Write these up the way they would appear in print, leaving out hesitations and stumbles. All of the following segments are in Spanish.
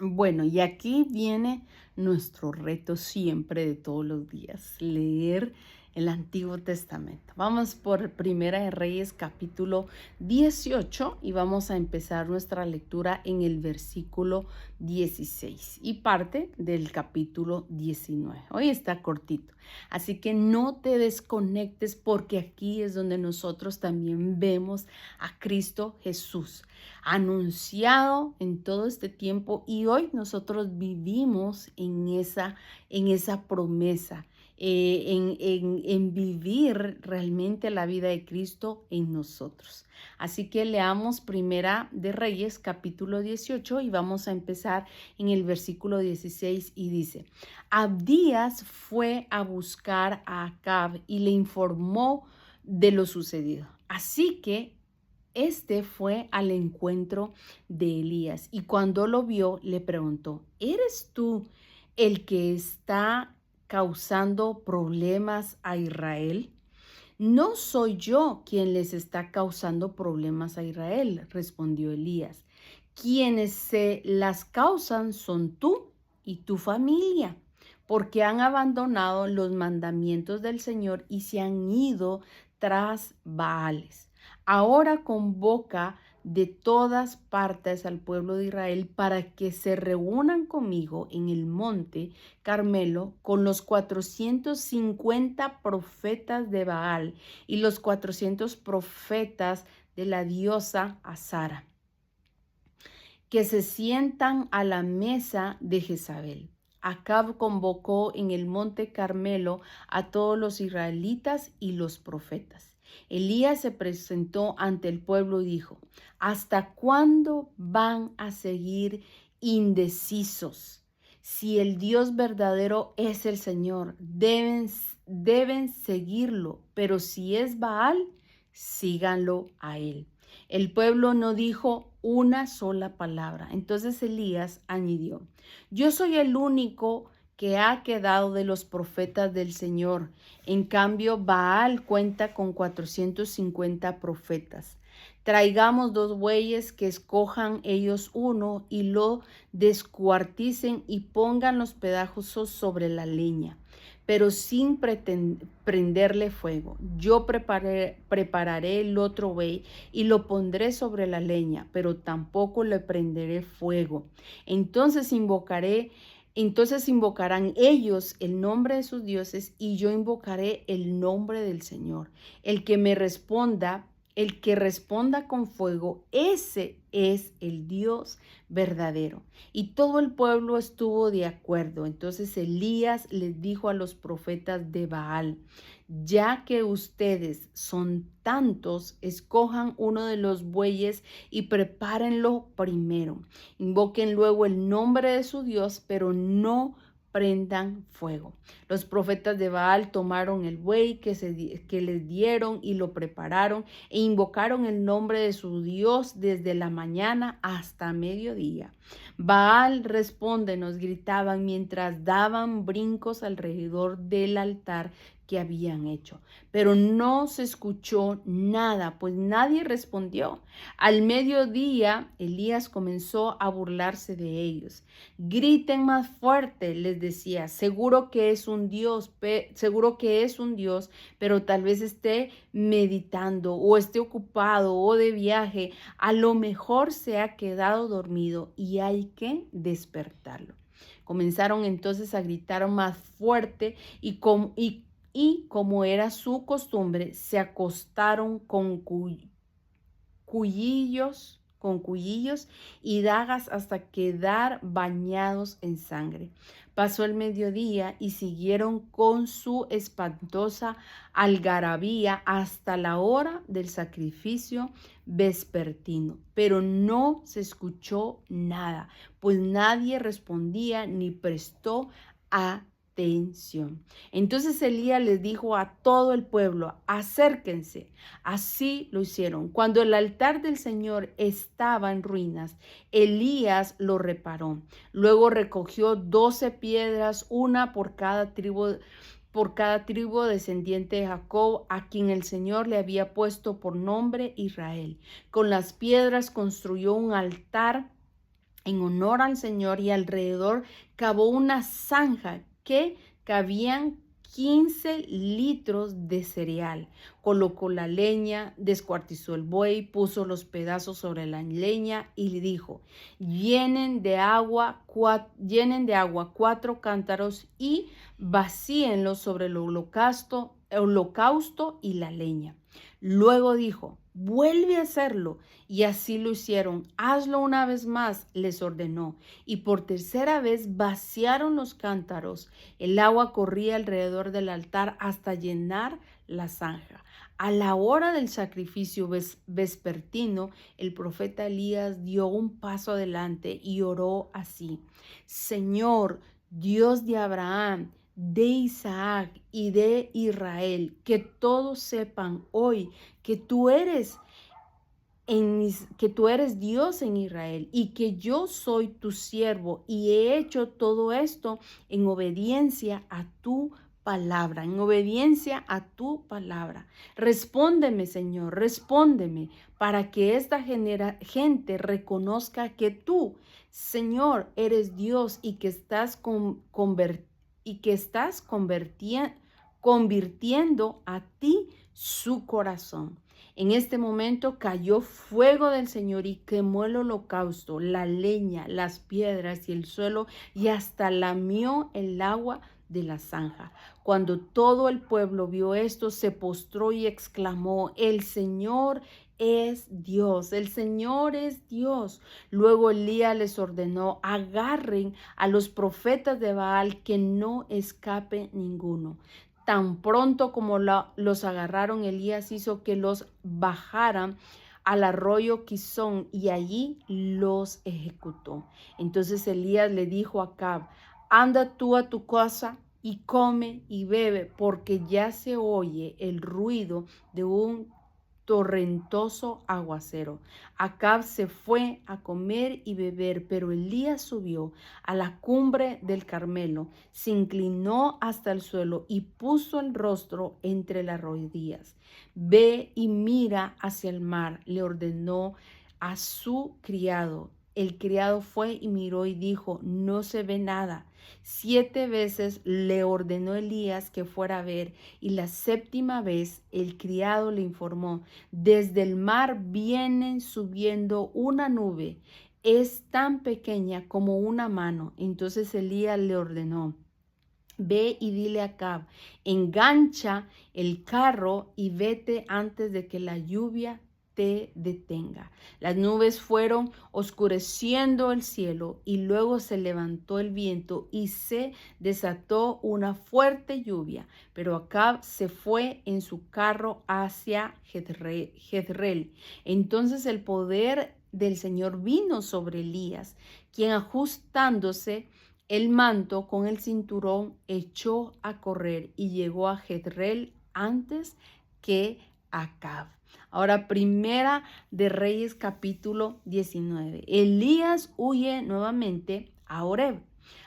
Bueno, y aquí viene nuestro reto siempre de todos los días, leer el Antiguo Testamento. Vamos por Primera de Reyes capítulo 18 y vamos a empezar nuestra lectura en el versículo 16 y parte del capítulo 19. Hoy está cortito, así que no te desconectes porque aquí es donde nosotros también vemos a Cristo Jesús anunciado en todo este tiempo y hoy nosotros vivimos en esa promesa, en vivir realmente la vida de Cristo en nosotros. Así que leamos Primera de Reyes capítulo 18 y vamos a empezar en el versículo 16 y dice, Abdías fue a buscar a Acab y le informó de lo sucedido. Así que este fue al encuentro de Elías y cuando lo vio le preguntó, ¿eres tú el que está causando problemas a Israel? No soy yo quien les está causando problemas a Israel, respondió Elías. Quienes se las causan son tú y tu familia, porque han abandonado los mandamientos del Señor y se han ido tras Baales. Ahora convoca de todas partes al pueblo de Israel para que se reúnan conmigo en el monte Carmelo con los 450 profetas de Baal y los 400 profetas de la diosa Asara, que se sientan a la mesa de Jezabel. Acab convocó en el monte Carmelo a todos los israelitas y los profetas. Elías se presentó ante el pueblo y dijo, ¿hasta cuándo van a seguir indecisos? Si el Dios verdadero es el Señor, deben seguirlo, pero si es Baal, síganlo a él. El pueblo no dijo una sola palabra. Entonces Elías añadió, yo soy el único que ha quedado de los profetas del Señor. En cambio, Baal cuenta con 450 profetas. Traigamos 2 bueyes, que escojan ellos uno y lo descuarticen y pongan los pedazos sobre la leña, pero sin prenderle fuego. Yo prepararé el otro buey y lo pondré sobre la leña, pero tampoco le prenderé fuego. Entonces invocarán ellos el nombre de sus dioses y yo invocaré el nombre del Señor. El que me responda, el que responda con fuego, ese es el Dios verdadero. Y todo el pueblo estuvo de acuerdo. Entonces Elías les dijo a los profetas de Baal, ya que ustedes son tantos, escojan uno de los bueyes y prepárenlo primero. Invoquen luego el nombre de su Dios, pero no prendan fuego. Los profetas de Baal tomaron el buey que les dieron y lo prepararon e invocaron el nombre de su Dios desde la mañana hasta mediodía. Baal responde, nos gritaban mientras daban brincos alrededor del altar que habían hecho, pero no se escuchó nada, pues nadie respondió. Al mediodía, Elías comenzó a burlarse de ellos. Griten más fuerte, les decía, seguro que es un Dios, pero tal vez esté meditando o esté ocupado o de viaje, a lo mejor se ha quedado dormido y hay que despertarlo. Comenzaron entonces a gritar más fuerte y como era su costumbre, se acostaron con cuyillos y dagas hasta quedar bañados en sangre. Pasó el mediodía y siguieron con su espantosa algarabía hasta la hora del sacrificio vespertino, pero no se escuchó nada, pues nadie respondía ni prestó atención. Entonces Elías les dijo a todo el pueblo, acérquense. Así lo hicieron. Cuando el altar del Señor estaba en ruinas, Elías lo reparó. Luego recogió 12 piedras, una por cada tribu descendiente de Jacob, a quien el Señor le había puesto por nombre Israel. Con las piedras construyó un altar en honor al Señor, y alrededor cavó una zanja que cabían 15 litros de cereal. Colocó la leña, descuartizó el buey, puso los pedazos sobre la leña y le dijo: llenen de agua 4 cántaros y vacíenlos sobre el holocausto y la leña. Luego dijo: vuelve a hacerlo. Y así lo hicieron. Hazlo una vez más, les ordenó. Y por tercera vez vaciaron los cántaros. El agua corría alrededor del altar hasta llenar la zanja. A la hora del sacrificio vespertino, el profeta Elías dio un paso adelante y oró así: Señor, Dios de Abraham, de Isaac y de Israel, que todos sepan hoy que tú eres Dios en Israel, y que yo soy tu siervo y he hecho todo esto en obediencia a tu palabra, en obediencia a tu palabra. Respóndeme, Señor, respóndeme, para que esta gente reconozca que tú, Señor, eres Dios, y que estás convirtiendo a ti su corazón. En este momento cayó fuego del Señor y quemó el holocausto, la leña, las piedras y el suelo, y hasta lamió el agua de la zanja. Cuando todo el pueblo vio esto, se postró y exclamó: el Señor es Dios, el Señor es Dios. Luego Elías les ordenó: agarren a los profetas de Baal, que no escape ninguno. Tan pronto como los agarraron, Elías hizo que los bajaran al arroyo Quizón y allí los ejecutó. Entonces Elías le dijo a Acab: anda tú a tu casa y come y bebe, porque ya se oye el ruido de un torrentoso aguacero. Acab se fue a comer y beber, pero Elías subió a la cumbre del Carmelo, se inclinó hasta el suelo y puso el rostro entre las rodillas. Ve y mira hacia el mar, le ordenó a su criado. El criado fue y miró y dijo: no se ve nada. 7 veces le ordenó Elías que fuera a ver, y la 7ª vez el criado le informó: desde el mar viene subiendo una nube, es tan pequeña como una mano. Entonces Elías le ordenó: ve y dile a Acab: engancha el carro y vete antes de que la lluvia te detenga. Las nubes fueron oscureciendo el cielo, y luego se levantó el viento y se desató una fuerte lluvia. Pero Acab se fue en su carro hacia Jezreel. Entonces el poder del Señor vino sobre Elías, quien, ajustándose el manto con el cinturón, echó a correr y llegó a Jezreel antes que Acab. Ahora, Primera de Reyes, capítulo 19. Elías huye nuevamente a Horeb.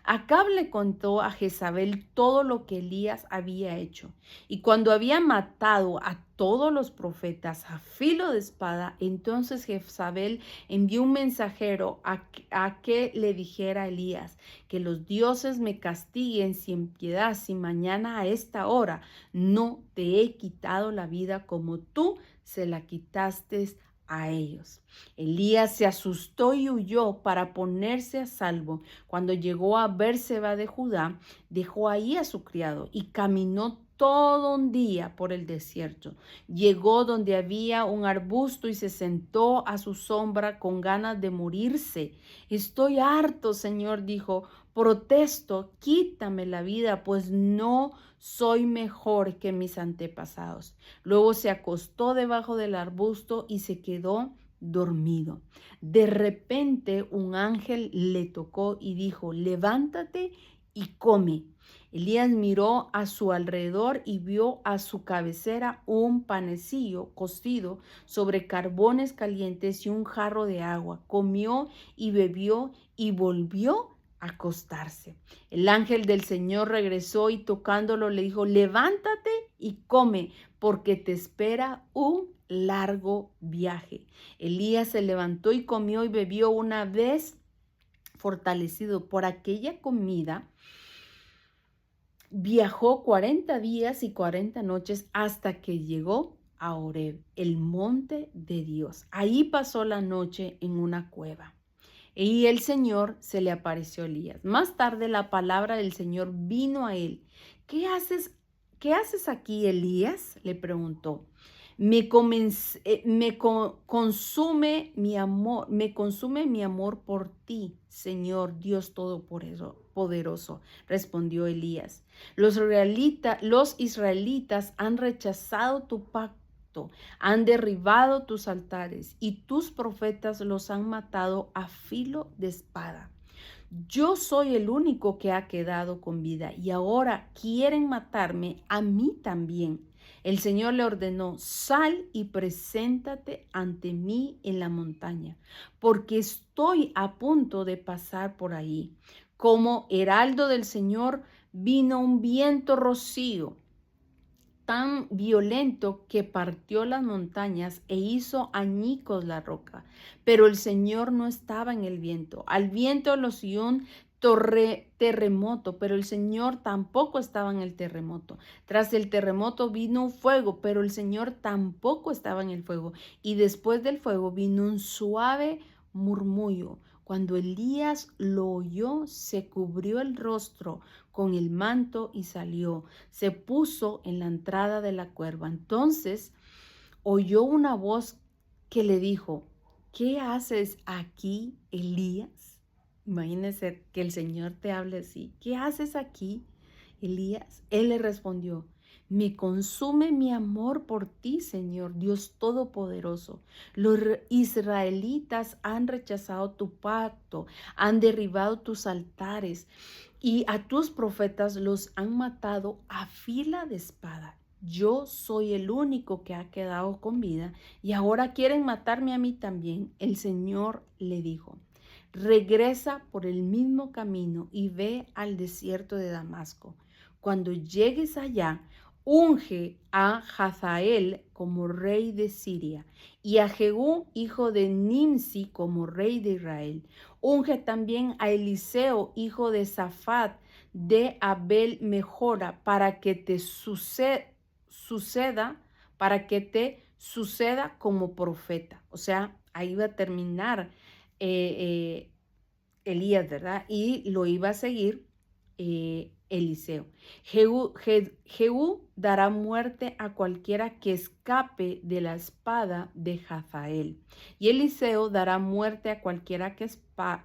Acab le contó a Jezabel todo lo que Elías había hecho. Y cuando había matado a todos los profetas a filo de espada, entonces Jezabel envió un mensajero a que le dijera a Elías: que los dioses me castiguen sin piedad, si mañana a esta hora no te he quitado la vida como tú se la quitaste a ellos. Elías se asustó y huyó para ponerse a salvo. Cuando llegó a Berseba de Judá, dejó ahí a su criado y caminó todo un día por el desierto. Llegó donde había un arbusto y se sentó a su sombra con ganas de morirse. Estoy harto, Señor, dijo. Protesto, quítame la vida, pues no soy mejor que mis antepasados. Luego se acostó debajo del arbusto y se quedó dormido. De repente un ángel le tocó y dijo: levántate y come. Elías miró a su alrededor y vio a su cabecera un panecillo cocido sobre carbones calientes y un jarro de agua. Comió y bebió y volvió a acostarse. El ángel del Señor regresó y tocándolo le dijo: levántate y come, porque te espera un largo viaje. Elías se levantó y comió y bebió una vez fortalecido por aquella comida, viajó 40 días y 40 noches hasta que llegó a Horeb, el monte de Dios. Ahí pasó la noche en una cueva. Y el Señor se le apareció a Elías. Más tarde la palabra del Señor vino a él. ¿Qué haces aquí, Elías?, le preguntó. Me consume mi amor por ti, Señor Dios Todopoderoso, respondió Elías. Los israelitas han rechazado tu pacto, han derribado tus altares y tus profetas los han matado a filo de espada. Yo soy el único que ha quedado con vida y ahora quieren matarme a mí también. El Señor le ordenó: sal y preséntate ante mí en la montaña, porque estoy a punto de pasar por ahí. Como heraldo del Señor vino un viento rocío tan violento que partió las montañas e hizo añicos la roca. Pero el Señor no estaba en el viento. Al viento lo siguió un terremoto, pero el Señor tampoco estaba en el terremoto. Tras el terremoto vino un fuego, pero el Señor tampoco estaba en el fuego. Y después del fuego vino un suave murmullo. Cuando Elías lo oyó, se cubrió el rostro con el manto y salió. Se puso en la entrada de la cueva. Entonces oyó una voz que le dijo: ¿qué haces aquí, Elías? Imagínese que el Señor te hable así. ¿Qué haces aquí, Elías? Él le respondió: me consume mi amor por ti, Señor Dios Todopoderoso. Los israelitas han rechazado tu pacto, han derribado tus altares y a tus profetas los han matado a fila de espada. Yo soy el único que ha quedado con vida y ahora quieren matarme a mí también. El Señor le dijo: regresa por el mismo camino y ve al desierto de Damasco. Cuando llegues allá, unge a Hazael como rey de Siria y a Jehú, hijo de Nimsi, como rey de Israel. Unge también a Eliseo, hijo de Safat, de Abel Mejora, para que te suceda como profeta. O sea, ahí va a terminar Elías, ¿verdad? Y lo iba a seguir Eliseo. Jehú dará muerte a cualquiera que escape de la espada de Hazael. Y Eliseo dará muerte a cualquiera que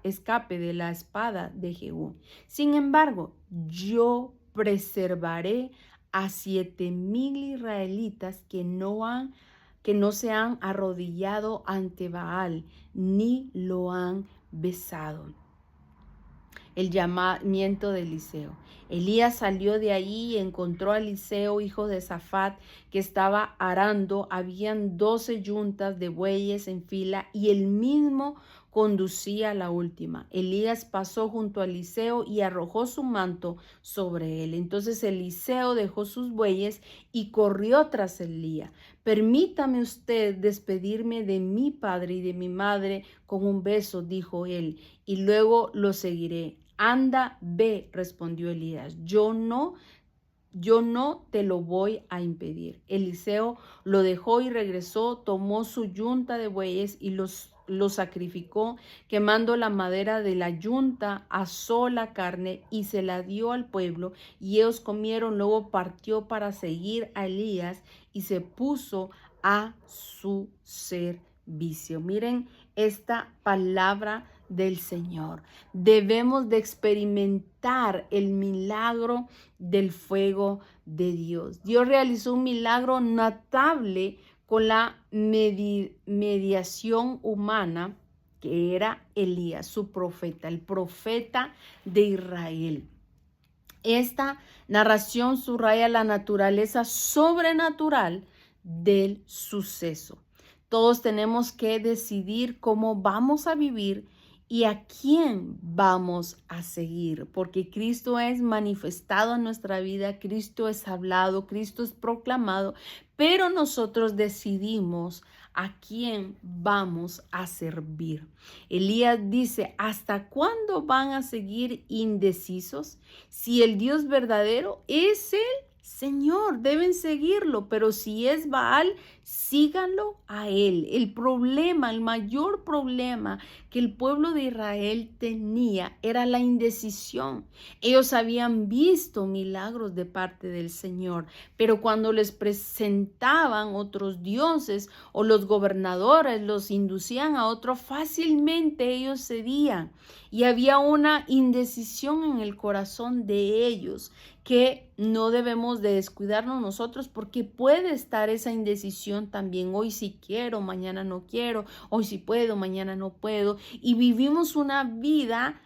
escape de la espada de Jehú. Sin embargo, yo preservaré a 7,000 israelitas que no se han arrodillado ante Baal ni lo han besado. El llamamiento de Eliseo. Elías salió de allí y encontró a Eliseo, hijo de Safat, que estaba arando. Habían 12 yuntas de bueyes en fila y él mismo conducía la última. Elías pasó junto a Eliseo y arrojó su manto sobre él. Entonces Eliseo dejó sus bueyes y corrió tras Elías. Permítame usted despedirme de mi padre y de mi madre con un beso, dijo él, y luego lo seguiré. Anda, ve, respondió Elías. Yo no te lo voy a impedir. Eliseo lo dejó y regresó, tomó su yunta de bueyes y los sacrificó, quemando la madera de la yunta, asó la carne y se la dio al pueblo, y ellos comieron. Luego partió para seguir a Elías y se puso a su servicio. Miren esta palabra del Señor. Debemos de experimentar el milagro del fuego de Dios. Dios realizó un milagro notable con la mediación humana, que era Elías, su profeta, el profeta de Israel. Esta narración subraya la naturaleza sobrenatural del suceso. Todos tenemos que decidir cómo vamos a vivir ¿Y a quién vamos a seguir? Porque Cristo es manifestado en nuestra vida, Cristo es hablado, Cristo es proclamado, pero nosotros decidimos a quién vamos a servir. Elías dice, ¿hasta cuándo van a seguir indecisos? Si el Dios verdadero es el Señor, deben seguirlo, pero si es Baal, síganlo a él. El problema, el mayor problema que el pueblo de Israel tenía era la indecisión. Ellos habían visto milagros de parte del Señor, pero cuando les presentaban otros dioses o los gobernadores los inducían a otro, fácilmente ellos cedían. Y había una indecisión en el corazón de ellos que no debemos de descuidarnos nosotros, porque puede estar esa indecisión también. Hoy sí quiero, mañana no quiero, hoy sí puedo, mañana no puedo. Y vivimos una vida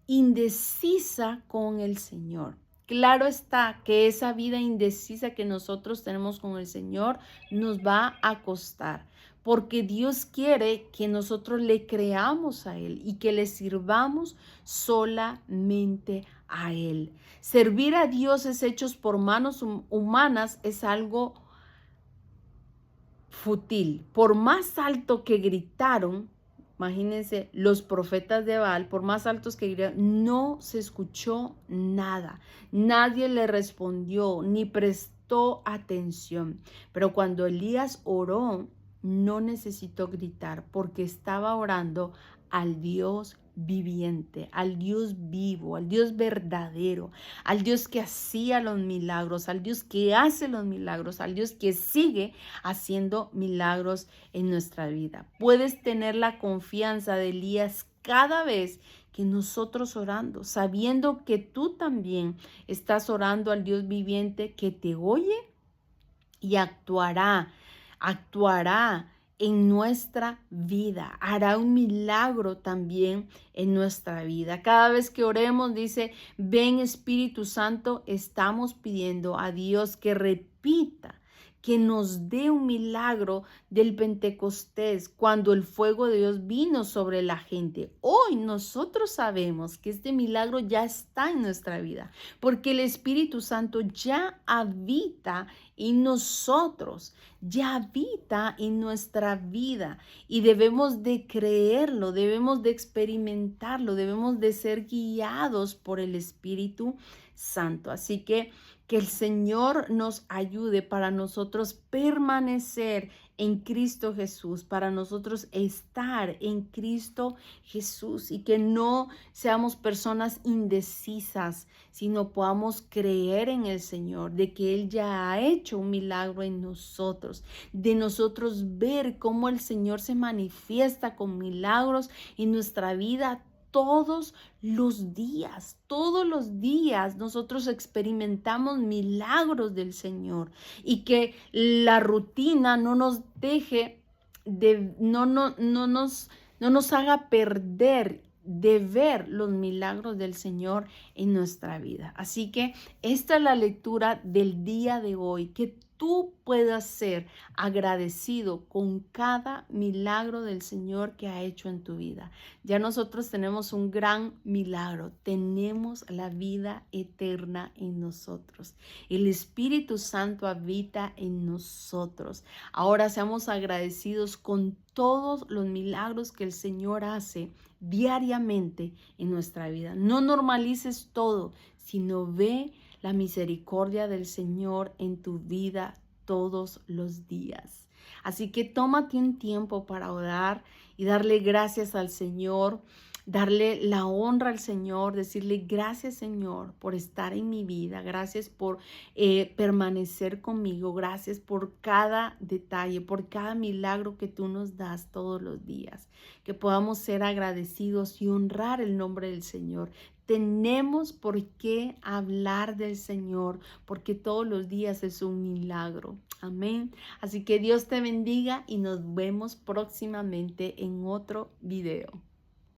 indecisa con el Señor. Claro está que esa vida indecisa que nosotros tenemos con el Señor nos va a costar, porque Dios quiere que nosotros le creamos a Él y que le sirvamos solamente a Él. Servir a dioses hechos por manos humanas es algo fútil. Por más alto que gritaron, imagínense, los profetas de Baal, por más altos que gritaron, no se escuchó nada. Nadie le respondió ni prestó atención. Pero cuando Elías oró, no necesitó gritar porque estaba orando al Dios viviente, al Dios vivo, al Dios verdadero, al Dios que hacía los milagros, al Dios que hace los milagros, al Dios que sigue haciendo milagros en nuestra vida. Puedes tener la confianza de Elías cada vez que nosotros orando, sabiendo que tú también estás orando al Dios viviente que te oye y actuará en nuestra vida, hará un milagro también en nuestra vida. Cada vez que oremos, dice, ven Espíritu Santo, estamos pidiendo a Dios que repita, que nos dé un milagro del Pentecostés, cuando el fuego de Dios vino sobre la gente. Hoy nosotros sabemos que este milagro ya está en nuestra vida, porque el Espíritu Santo ya habita en nosotros, ya habita en nuestra vida, y debemos de creerlo, debemos de experimentarlo, debemos de ser guiados por el Espíritu Santo. Así que el Señor nos ayude para nosotros permanecer en Cristo Jesús, para nosotros estar en Cristo Jesús, y que no seamos personas indecisas, sino podamos creer en el Señor, de que Él ya ha hecho un milagro en nosotros, de nosotros ver cómo el Señor se manifiesta con milagros en nuestra vida. Todos los días nosotros experimentamos milagros del Señor, y que la rutina no nos deje no nos haga perder de ver los milagros del Señor en nuestra vida. Así que esta es la lectura del día de hoy, que tú puedas ser agradecido con cada milagro del Señor que ha hecho en tu vida. Ya nosotros tenemos un gran milagro, tenemos la vida eterna en nosotros. El Espíritu Santo habita en nosotros. Ahora seamos agradecidos con todos los milagros que el Señor hace diariamente en nuestra vida. No normalices todo, sino ve la misericordia del Señor en tu vida todos los días. Así que tómate un tiempo para orar y darle gracias al Señor, darle la honra al Señor, decirle gracias, Señor, por estar en mi vida, gracias por permanecer conmigo, gracias por cada detalle, por cada milagro que tú nos das todos los días, que podamos ser agradecidos y honrar el nombre del Señor. Tenemos por qué hablar del Señor, porque todos los días es un milagro. Amén. Así que Dios te bendiga y nos vemos próximamente en otro video.